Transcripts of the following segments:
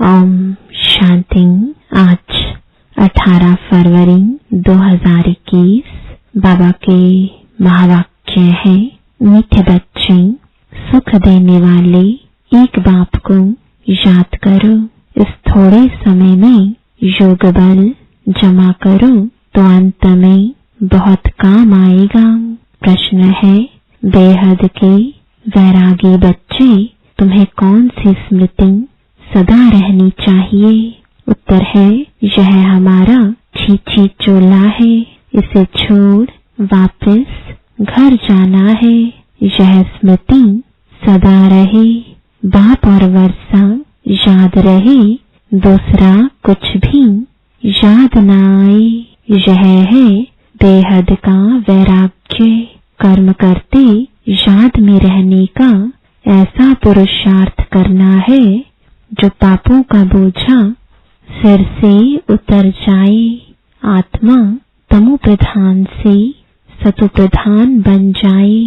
ओम शांति। आज 18 फरवरी 2021 बाबा के महावाक्य है, मीठे बच्चे, सुख देने वाले एक बाप को याद करो। इस थोड़े समय में योग बल जमा करो तो अंत में बहुत काम आएगा। प्रश्न है, बेहद के वैरागी बच्चे, तुम्हें कौन सी स्मृति सदा रहनी चाहिए? उत्तर है, यह हमारा छीछी चोला है, इसे छोड़ वापस घर जाना है। यह स्मृति सदा रहे, बाप और वर्षा याद रहे, दूसरा कुछ भी याद न आए। यह है बेहद का वैराग्य। कर्म करते याद में रहने का ऐसा पुरुषार्थ करना है जो पापों का बोझा सिर से उतर जाए। आत्मा तमो प्रधान से सतो प्रधान बन जाए।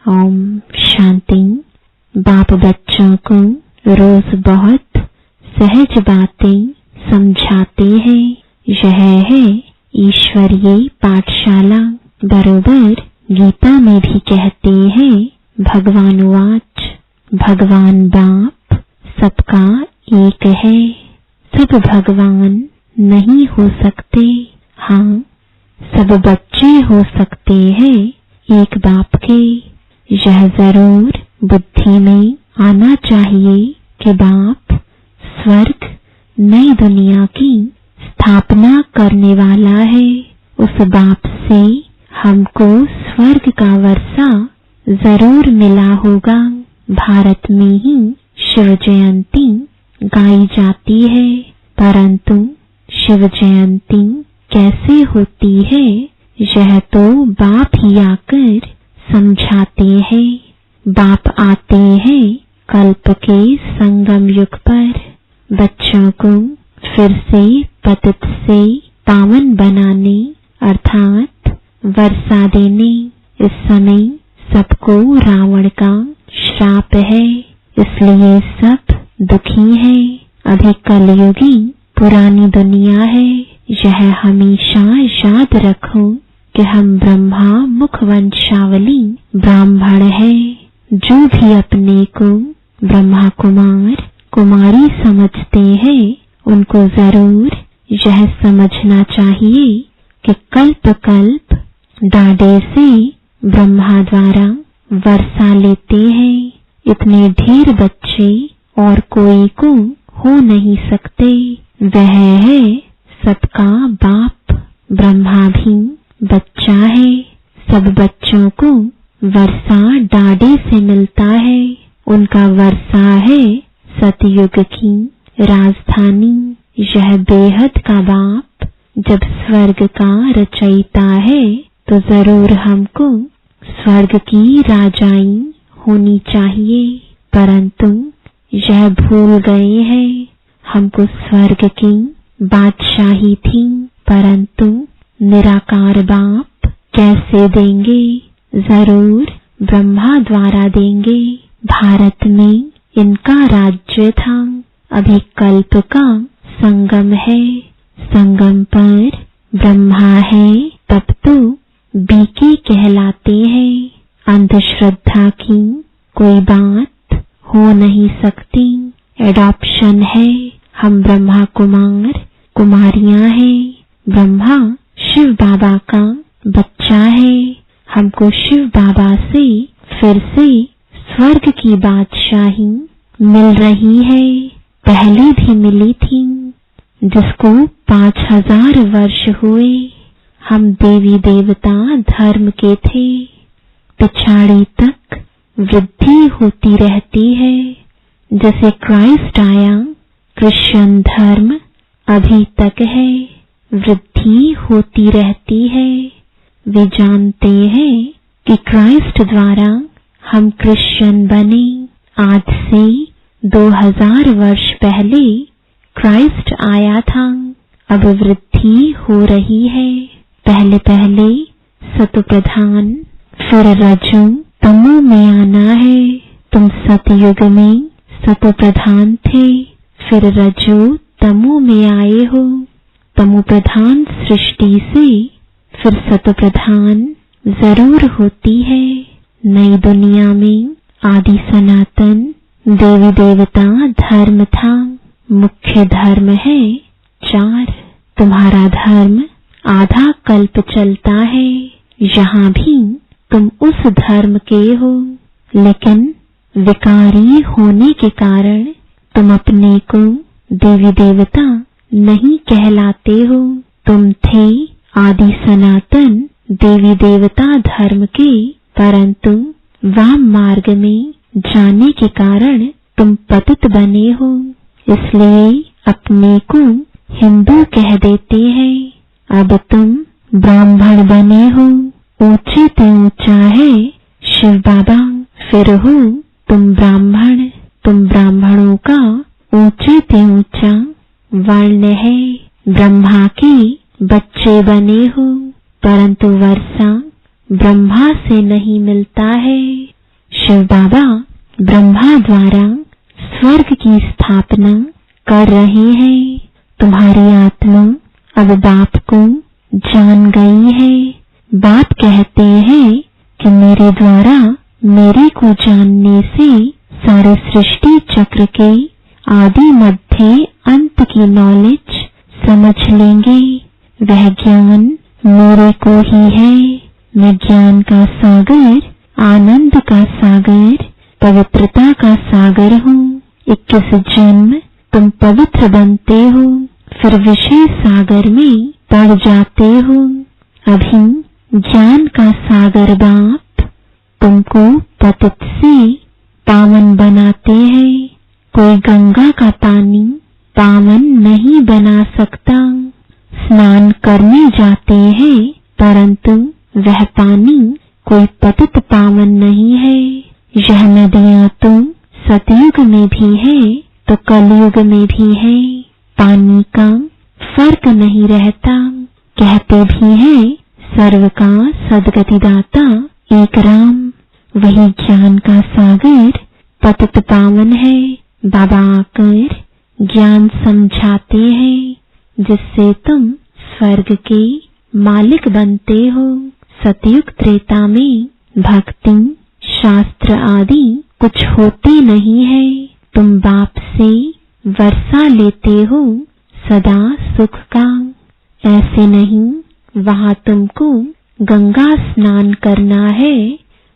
ओम शांति। बाप बच्चों को रोज बहुत सहज बातें समझाते हैं। यह है ईश्वरीय पाठशाला। बरोबर गीता में भी कहते हैं, भगवान वाच, भगवान बाप सबका एक है। सब भगवान नहीं हो सकते, हाँ सब बच्चे हो सकते हैं एक बाप के। यह जरूर बुद्धि में आना चाहिए कि बाप स्वर्ग नई दुनिया की स्थापना करने वाला है। उस बाप से हमको स्वर्ग का वर्षा जरूर मिला होगा। भारत में ही शिव जयंती गाई जाती है, परंतु शिव जयंती कैसे होती है यह तो बाप ही आकर समझाते हैं। बाप आते हैं कल्प के संगम युग पर, बच्चों को फिर से पतित से पावन बनाने अर्थात वर्षा देने। इस समय सबको रावण का श्राप है, इसलिए सब दुखी है। अभी कलयुगी पुरानी दुनिया है। यह हमेशा याद रखो कि हम ब्रह्मा मुख वंशावली ब्राह्मण है। जो भी अपने को ब्रह्मा कुमार कुमारी समझते हैं, उनको जरूर यह समझना चाहिए कि कल्प कल्प डाडे से ब्रह्मा द्वारा वर्षा लेते हैं। इतने ढेर बच्चे और कोई को हो नहीं सकते। वह है सबका बाप। ब्रह्मा भी बच्चा है। सब बच्चों को वर्षा डाडे से मिलता है। उनका वर्षा है सतयुग की राजधानी। यह बेहद का बाप जब स्वर्ग का रचयिता है तो जरूर हमको स्वर्ग की राजाई होनी चाहिए, परंतु यह भूल गए हैं। हमको स्वर्ग की बादशाही थी, परंतु निराकार बाप कैसे देंगे? जरूर ब्रह्मा द्वारा देंगे। भारत में इनका राज्य था। अभी कल्प का संगम है। संगम पर ब्रह्मा है, तब तो बीके कहलाते हैं। अंधश्रद्धा की कोई बात हो नहीं सकती। एडॉप्शन है। हम ब्रह्मा कुमार कुमारियां हैं। ब्रह्मा शिव बाबा का बच्चा है। हमको शिव बाबा से फिर से स्वर्ग की बादशाही मिल रही है। पहले भी मिली थी, जिसको 5000 वर्ष हुए। हम देवी देवता धर्म के थे। पिछाड़ी तक वृद्धि होती रहती है। जैसे क्राइस्ट आया, क्रिश्चियन धर्म अभी तक है, वृद्धि होती रहती है। वे जानते हैं कि क्राइस्ट द्वारा हम क्रिश्चियन बने। आज से 2000 वर्ष पहले क्राइस्ट आया था। अब वृद्धि हो रही है। पहले पहले सतो प्रधान, फिर रजो तमो में आना है। तुम सतयुग में सतो प्रधान थे, फिर रजो तमो में आए हो। तमो प्रधान सृष्टि से फिर सतो प्रधान जरूर होती है। नई दुनिया में आदि सनातन देवी देवता धर्म था। मुख्य धर्म है 4। तुम्हारा धर्म आधा कल्प चलता है। यहाँ भी तुम उस धर्म के हो, लेकिन विकारी होने के कारण तुम अपने को देवी देवता नहीं कहलाते हो। तुम थे आदि सनातन देवी देवता धर्म के, परंतु वाम मार्ग में जाने के कारण तुम पतित बने हो। इसलिए अपने को हिंदू कह देते हैं। अब तुम ब्राह्मण बने हो। ऊंचे से ऊंचा है शिव बाबा, फिर हो तुम ब्राह्मण। तुम ब्राह्मणों का ऊंचे से ऊंचा वर्ण है। ब्रह्मा के बच्चे बने हो, परंतु वर्षा ब्रह्मा से नहीं मिलता है। शिव बाबा ब्रह्मा द्वारा स्वर्ग की स्थापना कर रहे हैं। तुम्हारी आत्मा अब बाप को जान गई है। बाप कहते हैं कि मेरे द्वारा मेरे को जानने से सारे सृष्टि चक्र के आदि मध्य अंत की नॉलेज समझ लेंगे। वह ज्ञान मेरे को ही है। मैं ज्ञान का सागर, आनंद का सागर, पवित्रता का सागर हूँ। 21 जन्म तुम पवित्र बनते हो, फिर विषय सागर में पड़ जाते हो। अभी ज्ञान का सागर बाप तुमको पतित से पावन बनाते हैं। कोई गंगा का पानी पावन नहीं बना सकता। स्नान करने जाते हैं, परंतु वह पानी कोई पतित पावन नहीं है। यह नदियां तो सतयुग में भी है तो कलयुग में भी है। पानी का फर्क नहीं रहता। कहते भी है सर्व का सदगतिदाता एक राम। वही ज्ञान का सागर पतित पावन है। बाबा आकर ज्ञान समझाते हैं, जिससे तुम स्वर्ग के मालिक बनते हो। सतयुग त्रेता में भक्ति शास्त्र आदि कुछ होते नहीं है। तुम बाप से वर्षा लेते हो सदा सुख का। ऐसे नहीं, वहां तुमको गंगा स्नान करना है,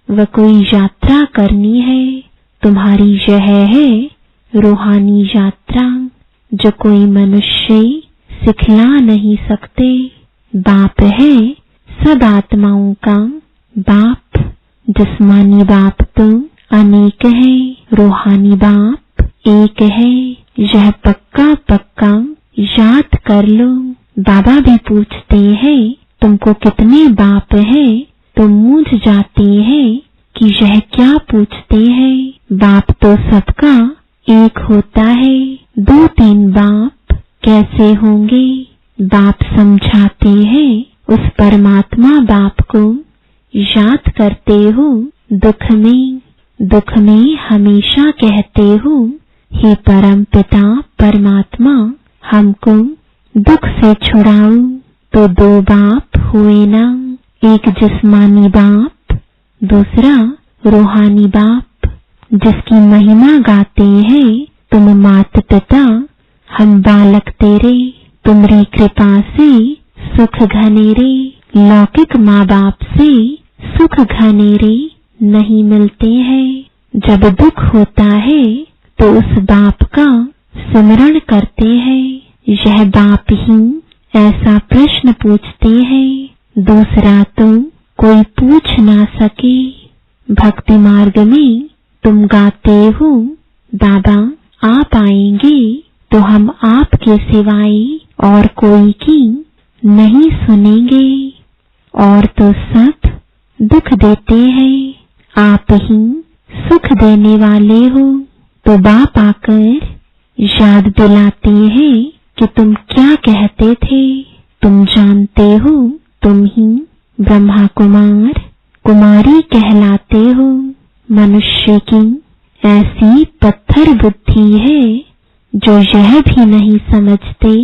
वह कोई यात्रा करनी है। तुम्हारी यह है रूहानी यात्रा, जो कोई मनुष्य सिखला नहीं सकते। बाप है सब आत्माओं का बाप। जिस्मानी बाप तो अनेक है, रूहानी बाप एक है। यह पक्का पक्का याद कर लो। बाबा भी पूछते हैं तुमको कितने बाप है, तो मूझ जाते हैं कि यह क्या पूछते हैं। बाप तो सबका एक होता है, 2-3 बाप कैसे होंगे। बाप समझाते हैं उस परमात्मा बाप को याद करते हो। दुख में हमेशा कहते हो, हे परम पिता परमात्मा हमको दुख से छुड़ाओ। तो 2 बाप हुए ना, एक जिस्मानी बाप, दूसरा रूहानी बाप, जिसकी महिमा गाते हैं तुम मात पिता, हम बालक तेरे। तुम्हारी कृपा से सुख घनेरे, लौकिक माँ बाप से सुख घनेरे नहीं मिलते हैं। जब दुख होता है तो उस बाप का स्मरण करते हैं। यह बाप ही ऐसा प्रश्न पूछते हैं, दूसरा तो कोई पूछ ना सके। भक्ति मार्ग में तुम गाते हो, बाबा आप आएंगे तो हम आपके सिवाय और कोई की नहीं सुनेंगे। और तो सब दुख देते हैं, आप ही सुख देने वाले हो। तो बाप आकर याद दिलाते हैं कि तुम क्या कहते थे। तुम जानते हो तुम ही ब्रह्मा कुमार कुमारी कहलाते हो। मनुष्य की ऐसी पत्थर बुद्धि है, जो यह भी नहीं समझते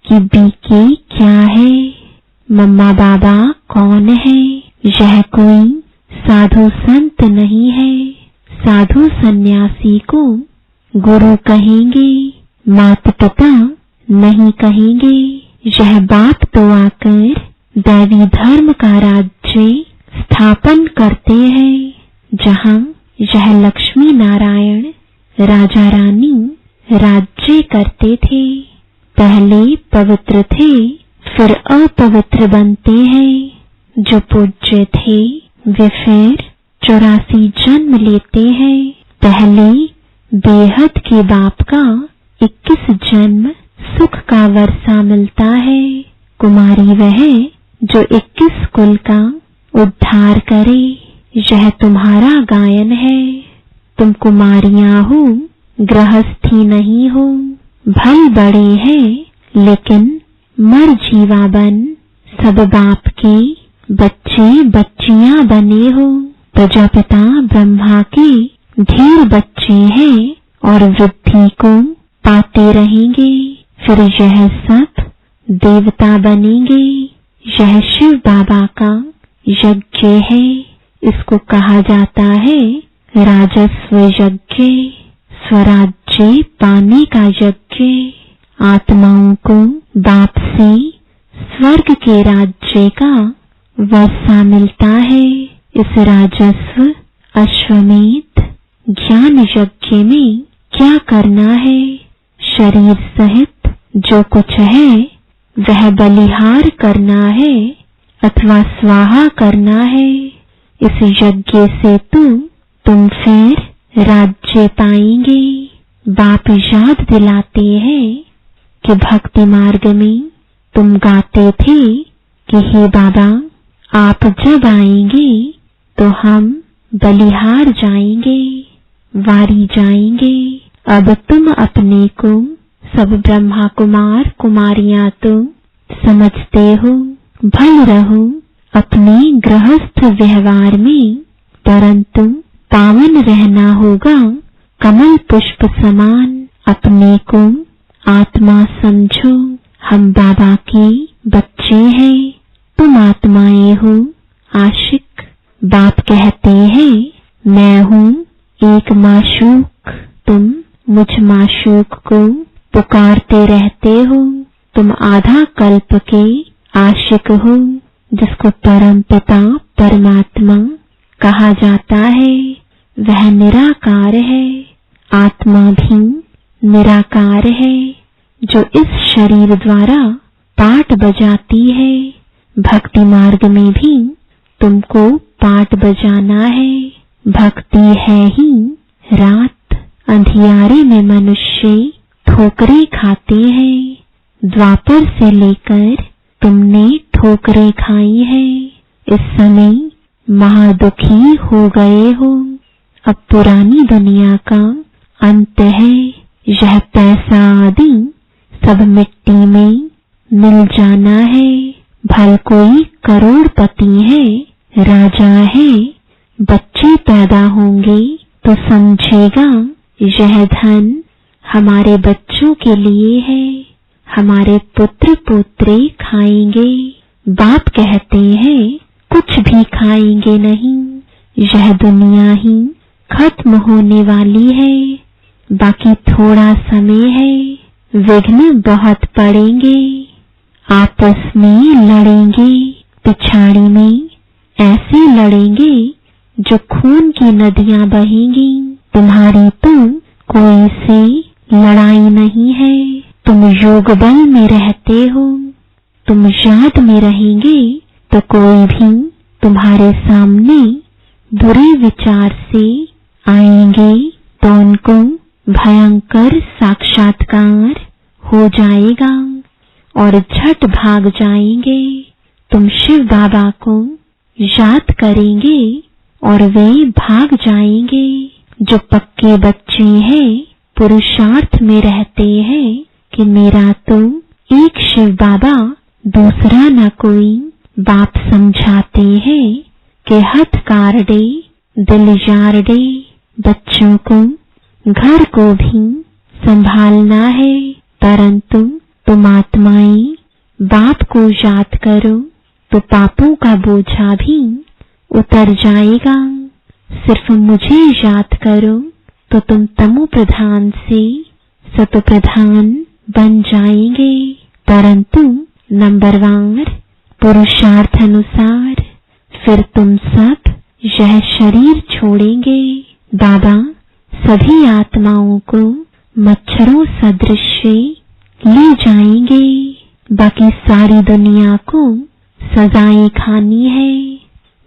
कि बीके क्या है, मम्मा बाबा कौन है। यह कोई साधु संत नहीं है। साधु सन्यासी को गुरु कहेंगे, माता पिता नहीं कहेंगे। यह बाप तो आकर दैवी धर्म का राज्य स्थापन करते हैं, जहाँ यह लक्ष्मी नारायण राजा रानी राज्य करते थे। पहले पवित्र थे, फिर अपवित्र बनते हैं। जो पूज्य थे वे फिर 84 जन्म लेते हैं। पहले बेहद के बाप का 21 जन्म सुख का वर्षा मिलता है। कुमारी वह जो 21 कुल का उद्धार करे। यह तुम्हारा गायन है। तुम कुमारियां हो, गृहस्थी नहीं हो। भल बड़े हैं लेकिन मर जीवा बन सब बाप के बच्चे बच्चियां बने हो। प्रजापिता ब्रह्मा के ढेर बच्चे हैं और वृद्धि को पाते रहेंगे। फिर यह सब देवता बनेंगे। यह शिव बाबा का यज्ञ है। इसको कहा जाता है राजस्व यज्ञ, स्वराज्य पाने का यज्ञ। आत्माओं को बाप से स्वर्ग के राज्य का वर्षा मिलता है। इस राजस्व अश्वमेध ज्ञान यज्ञ में क्या करना है? शरीर सहित जो कुछ है वह बलिहार करना है अथवा स्वाहा करना है। इस यज्ञ से तुम फिर राज्य पाएंगे। बाप याद दिलाते हैं कि भक्ति मार्ग में तुम गाते थे कि हे बाबा, आप जब आएंगे तो हम बलिहार जाएंगे, वारी जाएंगे। अब तुम अपने को सब ब्रह्मा कुमार कुमारियां तो समझते हो। भल रहो अपने गृहस्थ व्यवहार में, परंतु पावन रहना होगा कमल पुष्प समान। अपने को आत्मा समझो। हम बाबा के बच्चे हैं, तुम आत्माएं हो। आशिक बाप कहते हैं मैं हूँ एक माशूक। तुम मुझ माशूक को पुकारते रहते हो। तुम आधा कल्प के आशिक हो, जिसको परम पिता परमात्मा कहा जाता है। वह निराकार है। आत्मा भी निराकार है, जो इस शरीर द्वारा पाठ बजाती है। भक्ति मार्ग में भी तुमको पाठ बजाना है। भक्ति है ही रात। अंधियारे में मनुष्य ठोकरें खाते हैं। द्वापर से लेकर तुमने ठोकरें खाई है। इस समय महादुखी हो गए हो। अब पुरानी दुनिया का अंत है। यह पैसा आदि सब मिट्टी में मिल जाना है। भल कोई करोड़पति है, राजा है, बच्चे पैदा होंगे तो समझेगा यह धन हमारे बच्चों के लिए है। हमारे पुत्र पोत्रे खाएंगे। बाप कहते हैं कुछ भी खाएंगे नहीं। यह दुनिया ही खत्म होने वाली है। बाकी थोड़ा समय है। विघ्न बहुत पड़ेंगे। आपस में लड़ेंगे। पिछाड़ी में ऐसे लड़ेंगे जो खून की नदियां बहेंगी। तुम्हारी तो कोई से लड़ाई नहीं है। तुम योग बल में रहते हो। तुम याद में रहेंगे तो कोई भी तुम्हारे सामने बुरे विचार से आएंगे तो उनको भयंकर साक्षात्कार हो जाएगा और झट भाग जाएंगे। तुम शिव बाबा को याद करेंगे और वे भाग जाएंगे। जो पक्के बच्चे हैं पुरुषार्थ में रहते हैं कि मेरा तो एक शिव बाबा, दूसरा न कोई। बाप समझाते हैं कि हथ कार दे, दिल जार दे। बच्चों को घर को भी संभालना है, परंतु तुम आत्माएं बाप को याद करो तो पापों का बोझा भी उतर जाएगा। सिर्फ मुझे याद करो तो तुम तमो प्रधान से सतो प्रधान बन जाएंगे। परंतु नंबरवार पुरुषार्थ अनुसार फिर तुम सब यह शरीर छोड़ेंगे। बाबा सभी आत्माओं को मच्छरों सदृश ले जाएंगे। बाकी सारी दुनिया को सजाएं खानी है।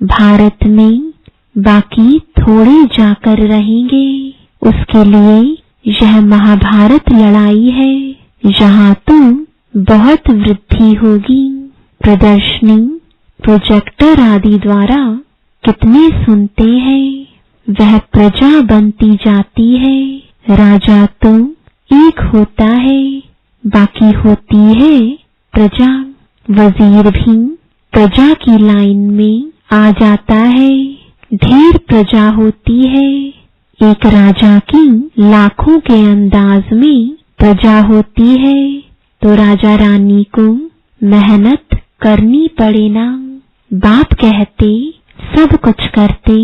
भारत में बाकी थोड़े जाकर रहेंगे। उसके लिए यह महाभारत लड़ाई है। यहाँ तो बहुत वृद्धि होगी। प्रदर्शनी प्रोजेक्टर आदि द्वारा कितने सुनते हैं, वह प्रजा बनती जाती है। राजा तो एक होता है, बाकी होती है प्रजा। वजीर भी प्रजा की लाइन में आ जाता है। ढेर प्रजा होती है। एक राजा की लाखों के अंदाज में प्रजा होती है, तो राजा रानी को मेहनत करनी पड़े ना। बाप कहते सब कुछ करते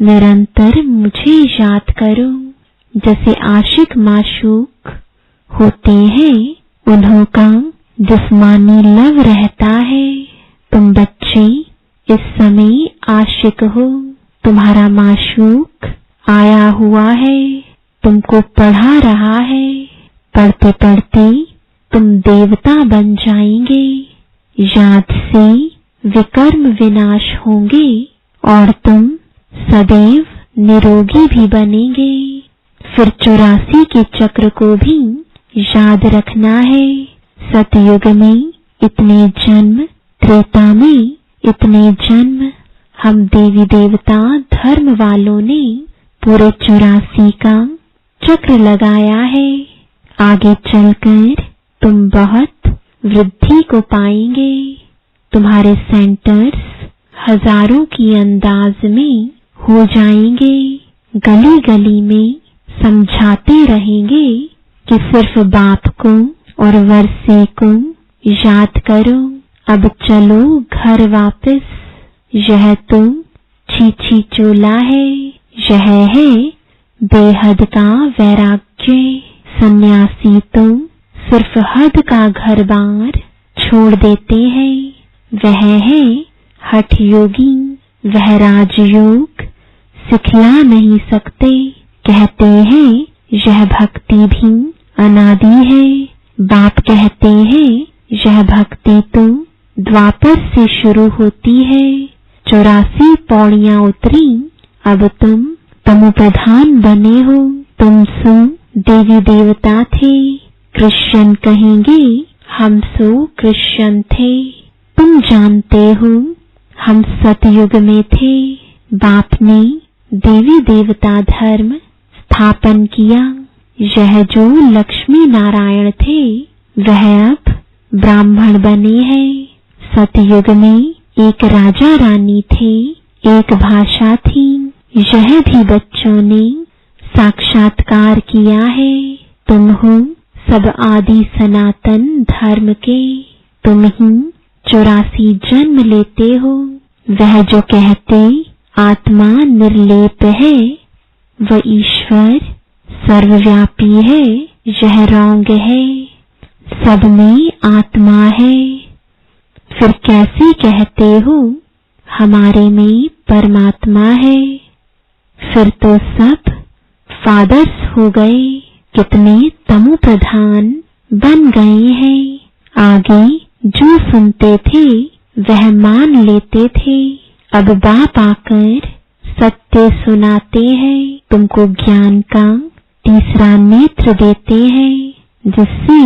निरंतर मुझे याद करो। जैसे आशिक माशूक होते हैं, उन्हों का जिस्मानी लव रहता है। तुम बच्चे इस समय आशिक हो। तुम्हारा माशूक आया हुआ है, तुमको पढ़ा रहा है। पढ़ते पढ़ते तुम देवता बन जाएंगे। याद से विकर्म विनाश होंगे और तुम सदैव निरोगी भी बनेंगे। फिर 84 के चक्र को भी याद रखना है। सतयुग में इतने जन्म, त्रेता में इतने जन्म। हम देवी देवता धर्म वालों ने पूरे 84 का चक्र लगाया है। आगे चलकर तुम बहुत वृद्धि को पाएंगे। तुम्हारे सेंटर्स हजारों की अंदाज में हो जाएंगे। गली गली में समझाते रहेंगे कि सिर्फ बाप को और वर्षे को याद करो। अब चलो घर वापस। यह तो छीछी चोला है। यह है बेहद का वैराग्य। सन्यासी तो सिर्फ हद का घर बार छोड़ देते हैं। वह है हठ योगी। वह राजयोग सिखला नहीं सकते। कहते हैं यह भक्ति भी अनादि है। बाप कहते हैं यह भक्ति तो द्वापर से शुरू होती है। 84 पौड़ियां उतरी, अब तुम तमो प्रधान बने हो। तुम सो देवी देवता थे। क्रिश्चियन कहेंगे हम सो क्रिश्चियन थे। तुम जानते हो हम सतयुग में थे। बाप ने देवी देवता धर्म स्थापन किया। यह जो लक्ष्मी नारायण थे वह अब ब्राह्मण बने हैं। सतयुग में एक राजा रानी थे, एक भाषा थी। यह भी बच्चों ने साक्षात्कार किया है। तुम हो सब आदि सनातन धर्म के। तुम ही 84 जन्म लेते हो। वह जो कहते आत्मा निर्लेप है, वह ईश्वर सर्वव्यापी है, यह रॉन्ग है। सब में आत्मा है। फिर कैसे कहते हो हमारे में परमात्मा है? फिर तो सब फादर्स हो गए। कितने तमो प्रधान बन गए हैं। आगे जो सुनते थे वह मान लेते थे। अब बाप आकर सत्य सुनाते हैं। तुमको ज्ञान का तीसरा नेत्र देते हैं, जिससे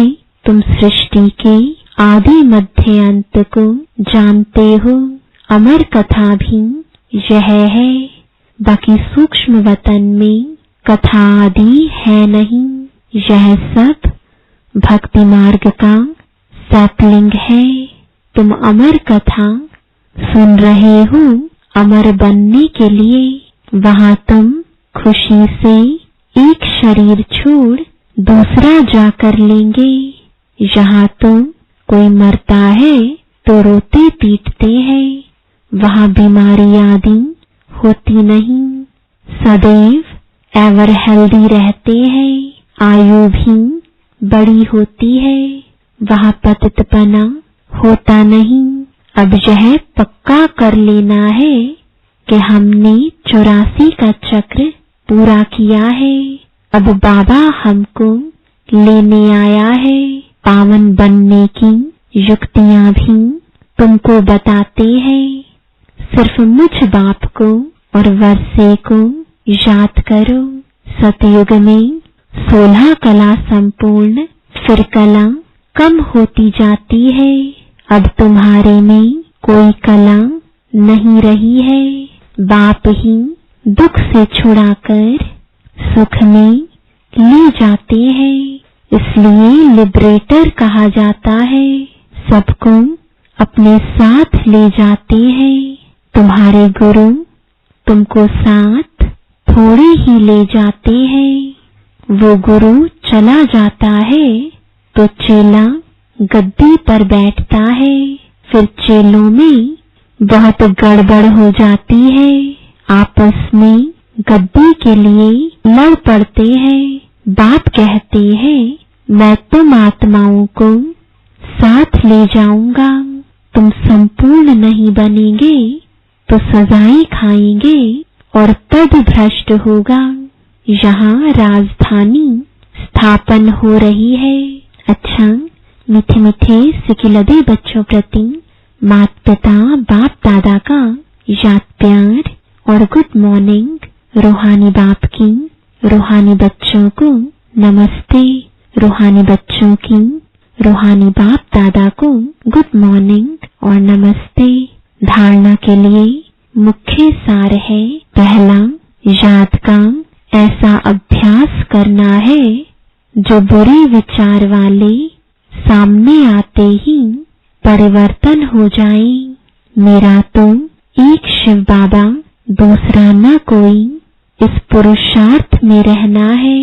तुम सृष्टि के आदि मध्य अंत को जानते हो। अमर कथा भी यह है। बाकी सूक्ष्म वतन में कथा आदि है नहीं। यह सब भक्ति मार्ग का सैपलिंग है। तुम अमर कथा सुन रहे हो अमर बनने के लिए। वहां तुम खुशी से एक शरीर छोड़ दूसरा जाकर लेंगे। यहाँ तो कोई मरता है तो रोते पीटते हैं, वहाँ बीमारी आदि होती नहीं, सदैव एवर हेल्दी रहते हैं, आयु भी बड़ी होती है, वहाँ पतितपना होता नहीं। अब यह पक्का कर लेना है कि हमने 84 का चक्र पूरा किया है। अब बाबा हमको लेने आया है, पावन बनने की युक्तियां भी तुमको बताते हैं। सिर्फ मुझ बाप को और वर्षे को याद करो। सतयुग में 16 कला संपूर्ण, फिर कला कम होती जाती है। अब तुम्हारे में कोई कला नहीं रही है। बाप ही दुख से छुड़ाकर सुख में ले जाते हैं, इसलिए लिबरेटर कहा जाता है। सबको अपने साथ ले जाते हैं। तुम्हारे गुरु तुमको साथ थोड़े ही ले जाते हैं। वो गुरु चला जाता है तो चेला गद्दी पर बैठता है। फिर चेलों में बहुत गड़बड़ हो जाती है, आपस में गद्दी के लिए लड़ पड़ते हैं। बाप कहते हैं मैं तुम आत्माओं को साथ ले जाऊंगा। तुम संपूर्ण नहीं बनेंगे तो सजाएं खाएंगे और पद भ्रष्ट होगा। यहाँ राजधानी स्थापन हो रही है। अच्छा, मीठे मीठे सिकिलदे बच्चों प्रति माता पिता बाप दादा का याद प्यार और गुड मॉर्निंग। रूहानी बाप की रूहानी बच्चों को नमस्ते। रूहानी बच्चों की रूहानी बाप दादा को गुड मॉर्निंग और नमस्ते। धारणा के लिए मुख्य सार है, पहला, याद का ऐसा अभ्यास करना है जो बुरे विचार वाले सामने आते ही परिवर्तन हो जाए। मेरा तो एक शिव बाबा, दूसरा न कोई, इस पुरुषार्थ में रहना है।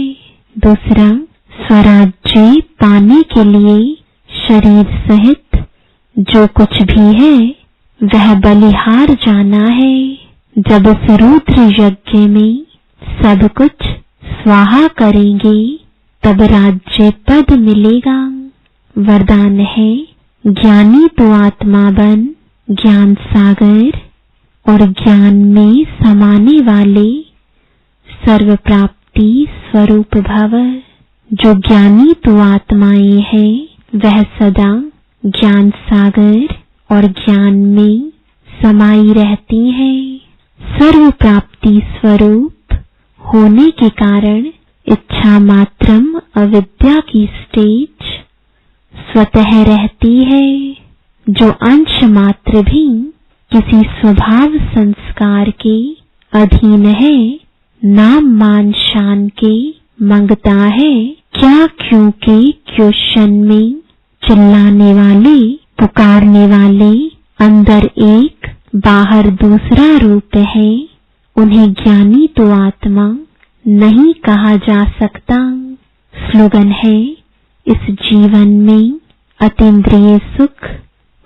दूसरा, स्वराज्य पाने के लिए शरीर सहित जो कुछ भी है वह बलिहार जाना है। जब इस रुद्र यज्ञ में सब कुछ स्वाहा करेंगे तब राज्य पद मिलेगा। वरदान है, ज्ञानी तो आत्मा बन, ज्ञान सागर और ज्ञान में समाने वाले सर्व प्राप्ति स्वरूप भव। जो ज्ञानी तो आत्माएं हैं वह सदा ज्ञान सागर और ज्ञान में समाई रहती हैं। सर्व प्राप्ति स्वरूप होने के कारण इच्छा मात्रम अविद्या की स्टेज स्वतः रहती है। जो अंश मात्र भी किसी स्वभाव संस्कार के अधीन है, नाम मान शान के मंगता है। क्या क्यों के क्वेश्चन में चिल्लाने वाले, पुकारने वाले अंदर एक बाहर दूसरा रूप है। उन्हें ज्ञानी तो आत्मा नहीं कहा जा सकता। स्लोगन है, इस जीवन में अतीन्द्रिय सुख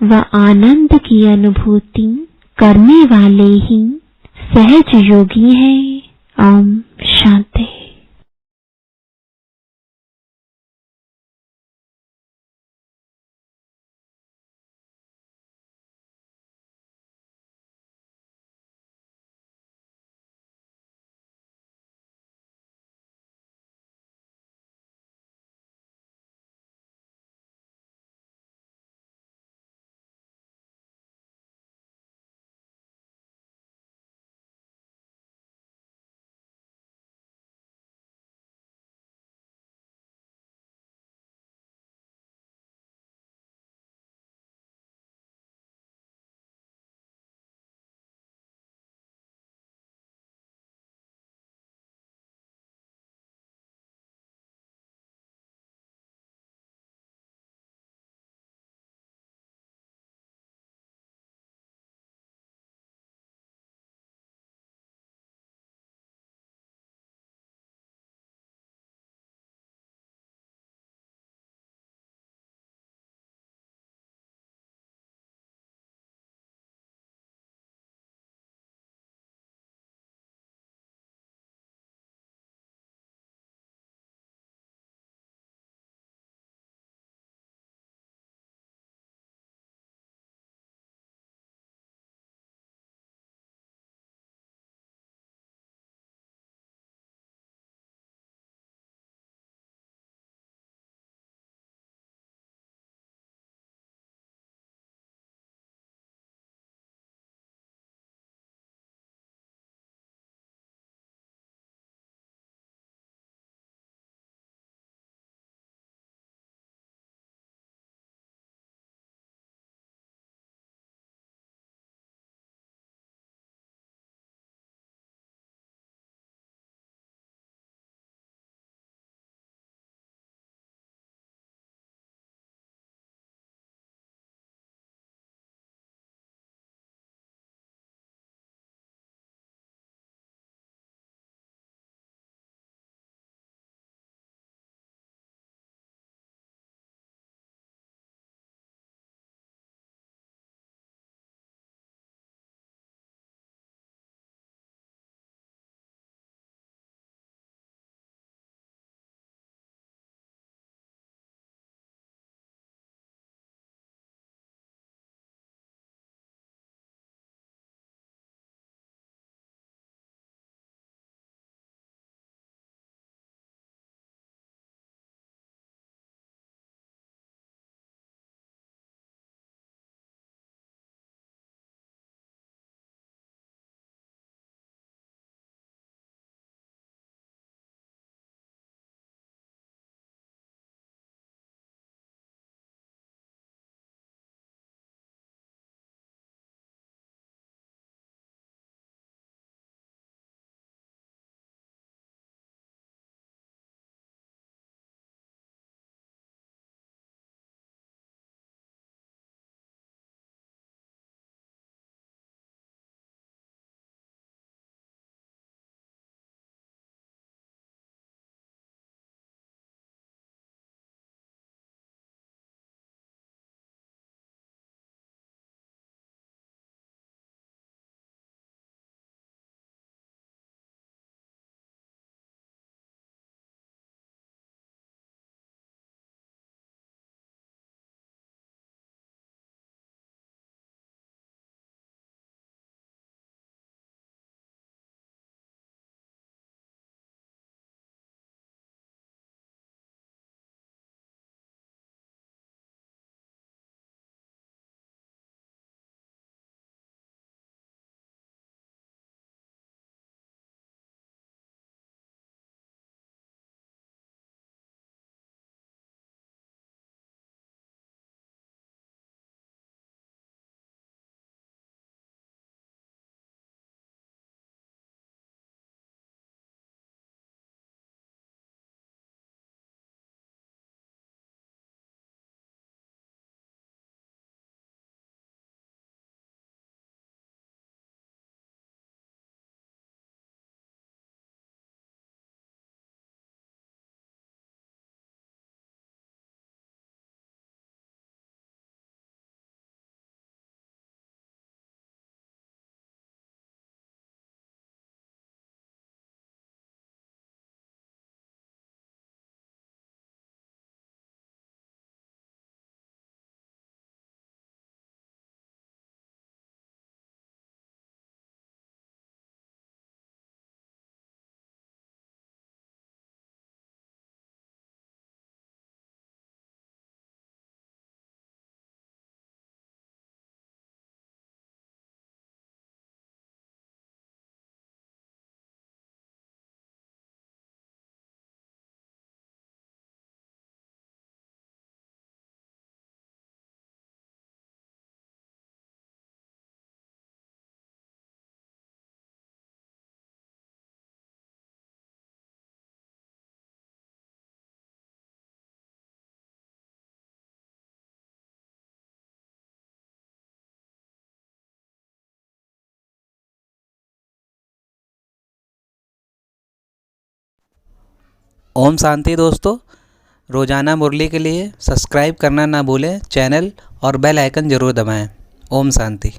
व आनंद की अनुभूति करने वाले ही सहज योगी हैं। ओम शांति। ओम शांति दोस्तों। रोज़ाना मुरली के लिए सब्सक्राइब करना ना भूलें चैनल और बेल आइकन ज़रूर दबाएं। ओम शांति।